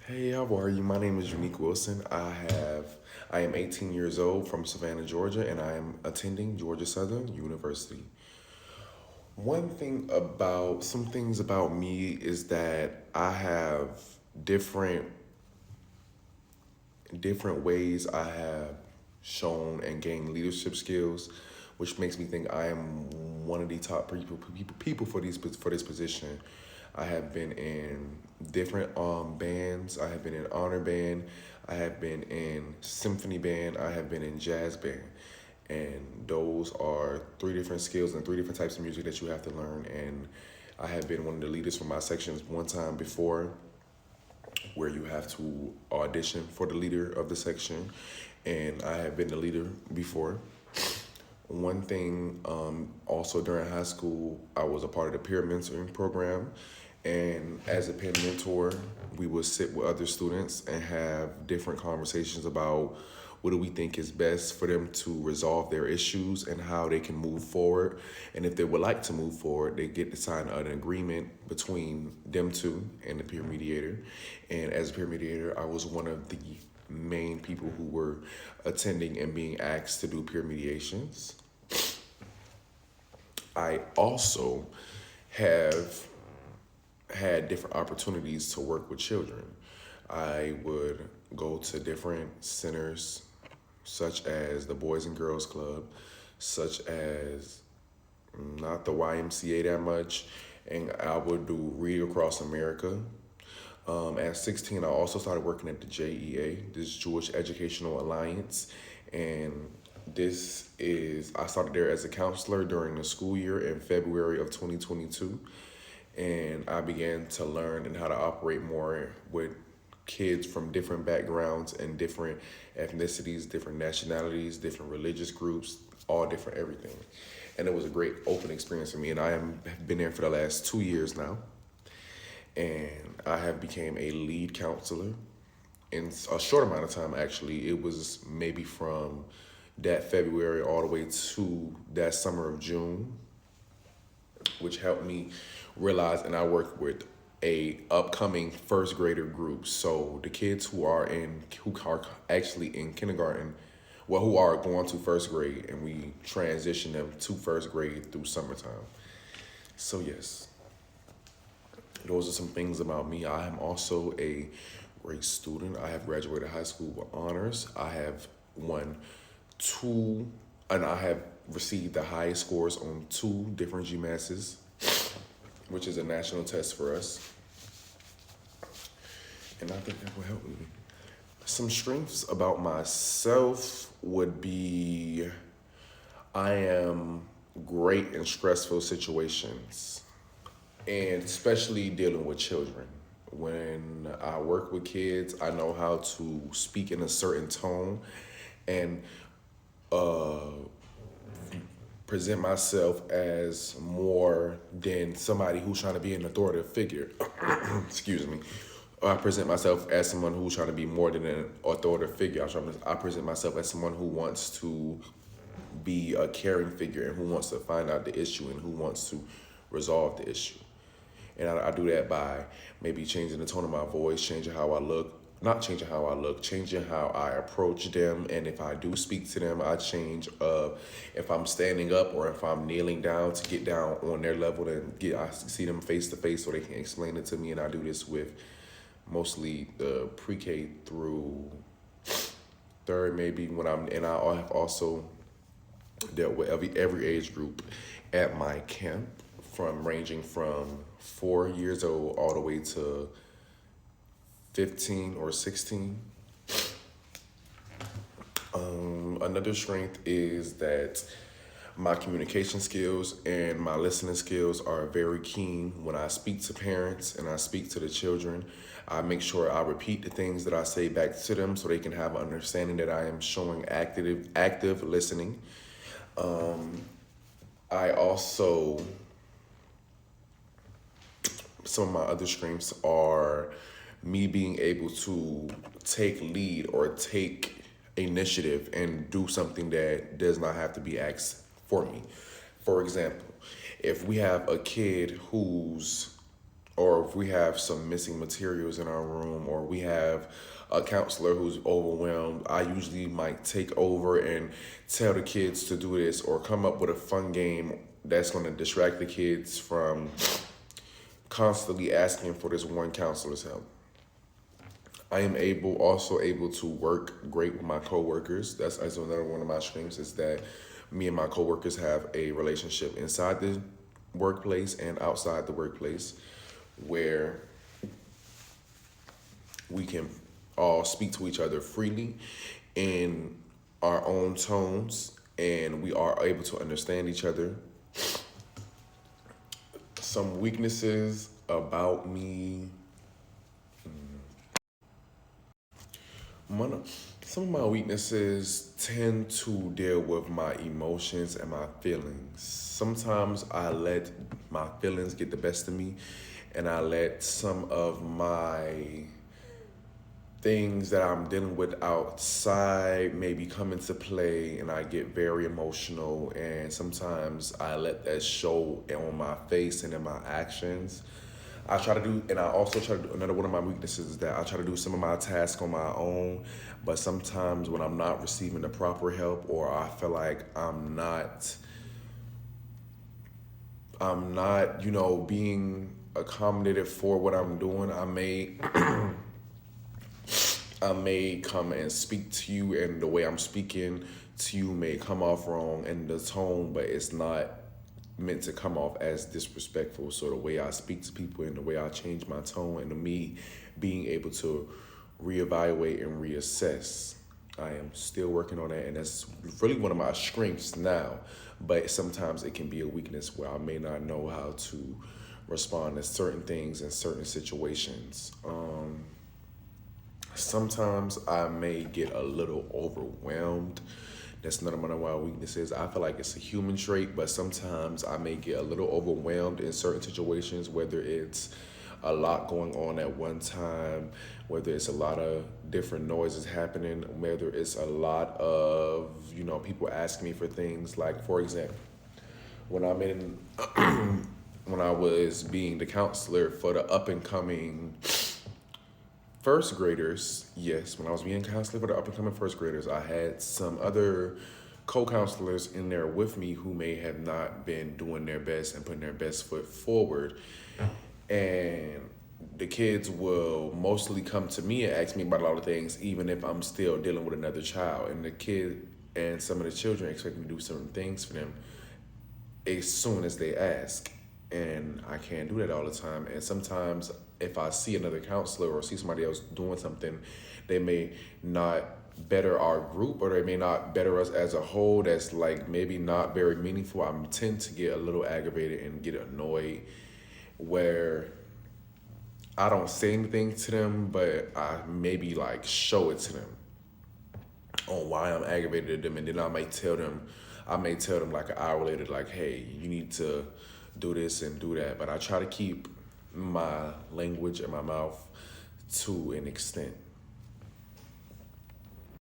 Hey, how are you? My name is Unique Wilson. I am 18 years old from Savannah, Georgia, and I am attending Georgia Southern University. Some things about me is that I have different different ways I have shown and gained leadership skills, which makes me think I am one of the top people for this position. I have been in different bands. I have been in honor band. I have been in symphony band. I have been in jazz band. And those are three different skills and three different types of music that you have to learn. And I have been one of the leaders for my sections one time before, where you have to audition for the leader of the section, and I have been the leader before. One thing, also during high school, I was a part of the peer mentoring program, and as a peer mentor, we would sit with other students and have different conversations about what do we think is best for them to resolve their issues and how they can move forward. And if they would like to move forward, they get to sign an agreement between them two and the peer mediator. And as a peer mediator, I was one of the main people who were attending and being asked to do peer mediations. I also have had different opportunities to work with children. I would go to different centers, such as the Boys and Girls Club, such as not the YMCA that much, and I would do Read Across America. At 16, I also started working at the JEA, this Jewish Educational Alliance, and I started there as a counselor during the school year in February of 2022, and I began to learn and how to operate more with kids from different backgrounds and different ethnicities, different nationalities, different religious groups, all different everything. And it was a great open experience for me. And have been there for the last 2 years now. And I have became a lead counselor in a short amount of time. Actually, it was maybe from that February all the way to that summer of June, which helped me realize. And I work with a upcoming first grader group. So the kids who are actually in kindergarten, well, who are going to first grade, and we transition them to first grade through summertime. So yes, those are some things about me. I am also a great student. I have graduated high school with honors. I have won two, and I have received the highest scores on two different GMASs, which is a national test for us. And I think that will help me. Some strengths about myself would be I am great in stressful situations, and especially dealing with children. When I work with kids, I know how to speak in a certain tone and uh, present myself as more than somebody who's trying to be an authoritative figure. Excuse me. I present myself as someone who's trying to be more than an authoritative figure. I present myself as someone who wants to be a caring figure and who wants to find out the issue and who wants to resolve the issue. And I do that by maybe changing the tone of my voice, changing how I look, not changing how I look, changing how I approach them. And if I do speak to them, I change if I'm standing up or if I'm kneeling down to get down on their level and I see them face to face so they can explain it to me. And I do this with mostly the pre-K through third, maybe and I have also dealt with every age group at my camp, ranging from 4 years old all the way to 15 or 16. Another strength is that my communication skills and my listening skills are very keen. When I speak to parents and I speak to the children, I make sure I repeat the things that I say back to them so they can have an understanding that I am showing active listening. I also, some of my other strengths are me being able to take lead or take initiative and do something that does not have to be asked for me. For example, if we have a kid who's or if we have some missing materials in our room, or we have a counselor who's overwhelmed, I usually might take over and tell the kids to do this or come up with a fun game that's going to distract the kids from constantly asking for this one counselor's help. I am also able to work great with my coworkers. That's another one of my strengths, is that me and my coworkers have a relationship inside the workplace and outside the workplace where we can all speak to each other freely in our own tones, and we are able to understand each other. Some weaknesses about me. Some of my weaknesses tend to deal with my emotions and my feelings. Sometimes I let my feelings get the best of me, and I let some of my things that I'm dealing with outside maybe come into play, and I get very emotional, and sometimes I let that show on my face and in my actions. I try to do, and I also try to do, another one of my weaknesses is that I try to do some of my tasks on my own, but sometimes when I'm not receiving the proper help, or I feel like I'm not, being accommodated for what I'm doing, I may come and speak to you, and the way I'm speaking to you may come off wrong in the tone, but it's not meant to come off as disrespectful. So the way I speak to people and the way I change my tone, and me being able to reevaluate and reassess, I am still working on that, and that's really one of my strengths now. But sometimes it can be a weakness where I may not know how to respond to certain things in certain situations. Sometimes I may get a little overwhelmed. That's none of my weaknesses. I feel like it's a human trait, but sometimes I may get a little overwhelmed in certain situations, whether it's a lot going on at one time, whether it's a lot of different noises happening, whether it's a lot of, people asking me for things. Like, for example, when I'm in, when I was being the counselor for the up and coming first graders, yes, when I was being counselor for the up and coming first graders, I had some other co-counselors in there with me who may have not been doing their best and putting their best foot forward. And the kids will mostly come to me and ask me about a lot of things, even if I'm still dealing with another child. And the kid and some of the children expect me to do certain things for them as soon as they ask. And I can't do that all the time. And sometimes if I see another counselor or see somebody else doing something, they may not better our group, or they may not better us as a whole, that's like maybe not very meaningful. I tend to get a little aggravated and get annoyed, where I don't say anything to them, but I maybe like show it to them on why I'm aggravated at them, and then I may tell them like an hour later, like, hey, you need to do this and do that. But I try to keep my language in my mouth to an extent.